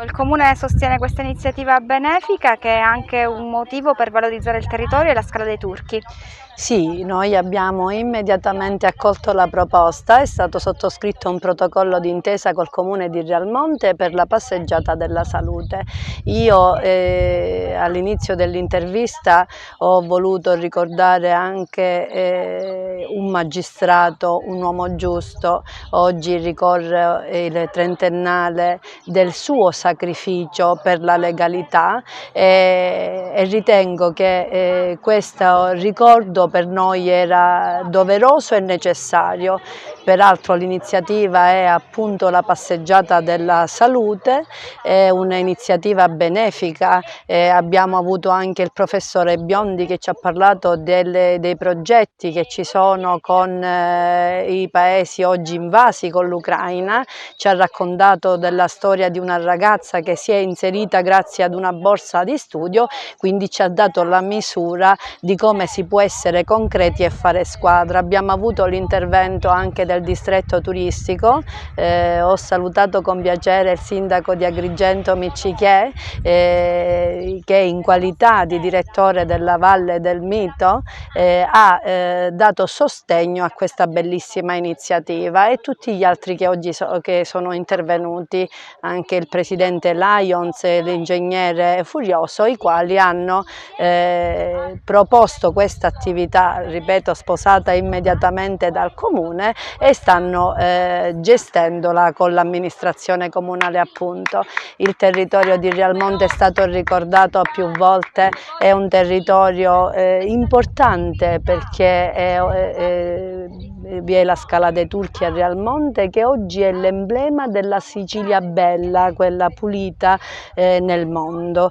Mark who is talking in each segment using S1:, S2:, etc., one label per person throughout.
S1: Il Comune sostiene questa iniziativa benefica che è anche un motivo per valorizzare il territorio e la Scala dei Turchi.
S2: Sì, noi abbiamo immediatamente accolto la proposta, è stato sottoscritto un protocollo d'intesa col Comune di Realmonte per la passeggiata della salute. Io all'inizio dell'intervista ho voluto ricordare anche un magistrato, un uomo giusto. Oggi ricorre il trentennale del suo sacrificio per la legalità e ritengo che questo ricordo per noi era doveroso e necessario. Peraltro l'iniziativa è appunto la passeggiata della salute, è un'iniziativa benefica, abbiamo avuto anche il professore Biondi che ci ha parlato dei progetti che ci sono con i paesi oggi invasi con l'Ucraina, ci ha raccontato della storia di una ragazza che si è inserita grazie ad una borsa di studio, quindi ci ha dato la misura di come si può essere concreti e fare squadra. Abbiamo avuto l'intervento anche del distretto turistico, ho salutato con piacere il sindaco di Agrigento Miccichè che in qualità di direttore della Valle del Mito ha dato sostegno a questa bellissima iniziativa e tutti gli altri che oggi che sono intervenuti, anche il presidente Lions e l'ingegnere Furioso, i quali hanno proposto questa attività, ripeto, sposata immediatamente dal Comune e stanno gestendola con l'amministrazione comunale appunto. Il territorio di Realmonte è stato ricordato più volte, è un territorio importante perché vi è la Scala dei Turchi a Realmonte che oggi è l'emblema della Sicilia bella, quella pulita nel mondo.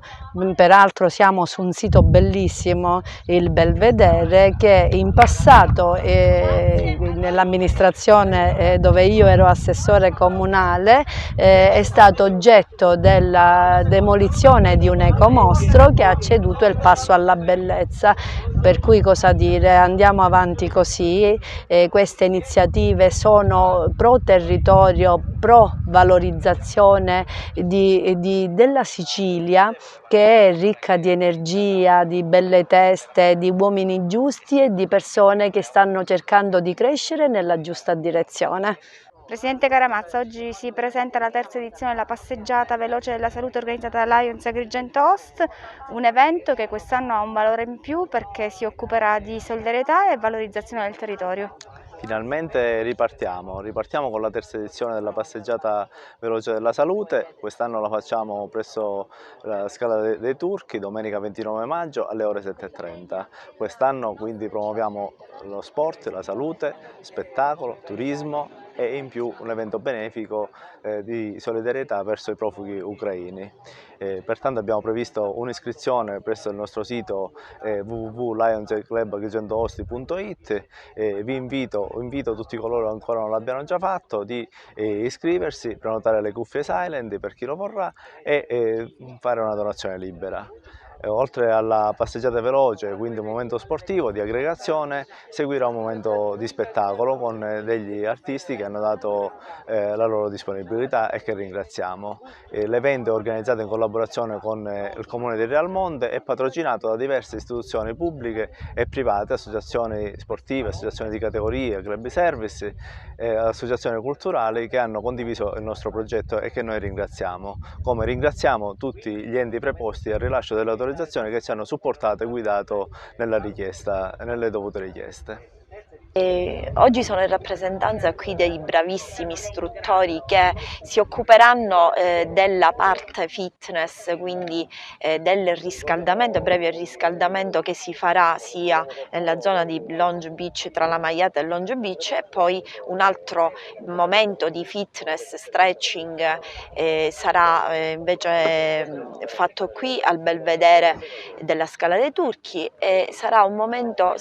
S2: Peraltro siamo su un sito bellissimo, il Belvedere, che in passato nell'amministrazione dove io ero assessore comunale è stato oggetto della demolizione di un ecomostro che ha ceduto il passo alla bellezza. Per cui cosa dire, andiamo avanti così, queste iniziative sono pro territorio, pro valorizzazione della Sicilia, che è ricca di energia, di belle teste, di uomini giusti e di persone che stanno cercando di crescere nella giusta direzione.
S1: Presidente Caramazza, oggi si presenta la terza edizione della passeggiata veloce della salute organizzata da Lions Agrigento Host, un evento che quest'anno ha un valore in più perché si occuperà di solidarietà e valorizzazione del territorio.
S3: Finalmente ripartiamo con la terza edizione della passeggiata veloce della salute, quest'anno la facciamo presso la Scala dei Turchi, domenica 29 maggio alle ore 7:30. Quest'anno quindi promuoviamo lo sport, la salute, spettacolo, turismo e in più un evento benefico di solidarietà verso i profughi ucraini. Pertanto abbiamo previsto un'iscrizione presso il nostro sito www.lionsclubagrigentoosti.it. Invito tutti coloro che ancora non l'abbiano già fatto di iscriversi, prenotare le cuffie silent per chi lo vorrà e fare una donazione libera. Oltre alla passeggiata veloce, quindi un momento sportivo di aggregazione, seguirà un momento di spettacolo con degli artisti che hanno dato la loro disponibilità e che ringraziamo. L'evento è organizzato in collaborazione con il Comune di Realmonte e patrocinato da diverse istituzioni pubbliche e private, associazioni sportive, associazioni di categoria, club di service, associazioni culturali che hanno condiviso il nostro progetto e che noi ringraziamo. Come ringraziamo tutti gli enti preposti al rilascio delle autorizzazioni che ci hanno supportato e guidato nelle dovute richieste.
S4: Oggi sono in rappresentanza qui dei bravissimi istruttori che si occuperanno della parte fitness, quindi del riscaldamento, breve riscaldamento che si farà sia nella zona di Longe Beach, tra la Maiata e Longe Beach, e poi un altro momento di fitness, stretching sarà invece fatto qui al Belvedere della Scala dei Turchi e sarà un momento,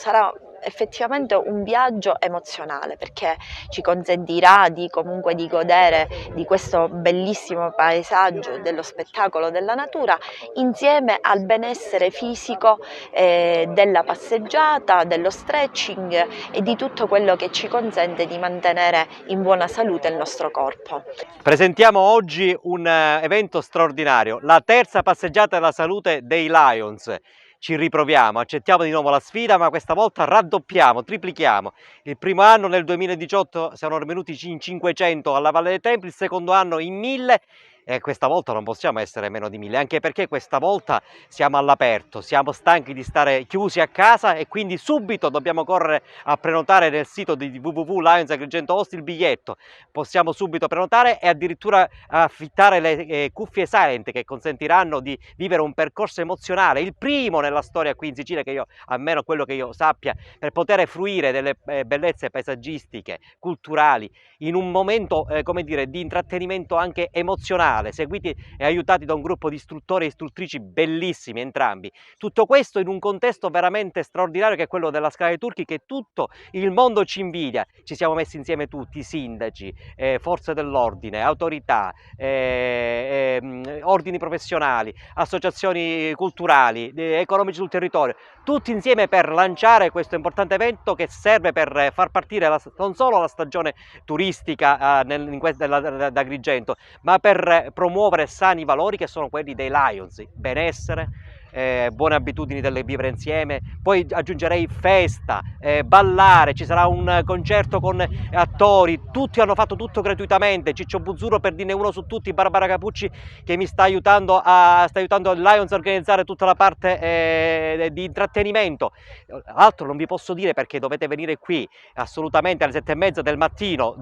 S4: effettivamente un viaggio emozionale, perché ci consentirà comunque di godere di questo bellissimo paesaggio, dello spettacolo della natura, insieme al benessere fisico della passeggiata, dello stretching e di tutto quello che ci consente di mantenere in buona salute il nostro corpo.
S5: Presentiamo oggi un evento straordinario, la terza passeggiata della salute dei Lions. Ci riproviamo, accettiamo di nuovo la sfida, ma questa volta raddoppiamo, triplichiamo. Il primo anno nel 2018 siamo venuti in 500 alla Valle dei Templi, il secondo anno in 1000 e questa volta non possiamo essere meno di 1000, anche perché questa volta siamo all'aperto, siamo stanchi di stare chiusi a casa e quindi subito dobbiamo correre a prenotare nel sito di www.Lions Agrigento Host il biglietto. Possiamo subito prenotare e addirittura affittare le cuffie silent che consentiranno di vivere un percorso emozionale, il primo nella storia qui in Sicilia, che io, almeno quello che io sappia, per poter fruire delle bellezze paesaggistiche, culturali, in un momento come dire, di intrattenimento anche emozionale, seguiti e aiutati da un gruppo di istruttori e istruttrici bellissimi entrambi. Tutto questo in un contesto veramente straordinario che è quello della Scala dei Turchi, che tutto il mondo ci invidia. Ci siamo messi insieme tutti, sindaci, forze dell'ordine, autorità, ordini professionali, associazioni culturali, economici sul territorio, tutti insieme per lanciare questo importante evento che serve per far partire non solo la stagione turistica da Agrigento, ma per promuovere sani valori che sono quelli dei Lions: benessere, buone abitudini del vivere insieme. Poi aggiungerei festa, ballare, ci sarà un concerto con attori, tutti hanno fatto tutto gratuitamente. Ciccio Buzzuro, per dirne uno su tutti, Barbara Capucci che mi sta aiutando il Lions a organizzare tutta la parte di intrattenimento. Altro non vi posso dire perché dovete venire qui assolutamente alle 7:30 del mattino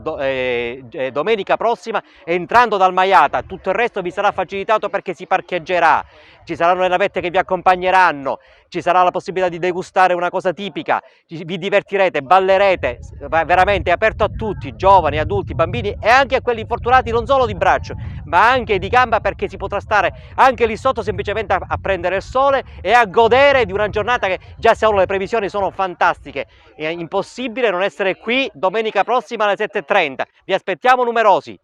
S5: domenica prossima, entrando dal Maiata. Tutto il resto vi sarà facilitato perché si parcheggerà, ci saranno le navette che vi accompagneranno, ci sarà la possibilità di degustare una cosa tipica, vi divertirete, ballerete, veramente è aperto a tutti, giovani, adulti, bambini e anche a quelli infortunati non solo di braccio ma anche di gamba, perché si potrà stare anche lì sotto semplicemente a prendere il sole e a godere di una giornata che già se le previsioni sono fantastiche. È impossibile non essere qui domenica prossima alle 7:30, vi aspettiamo numerosi.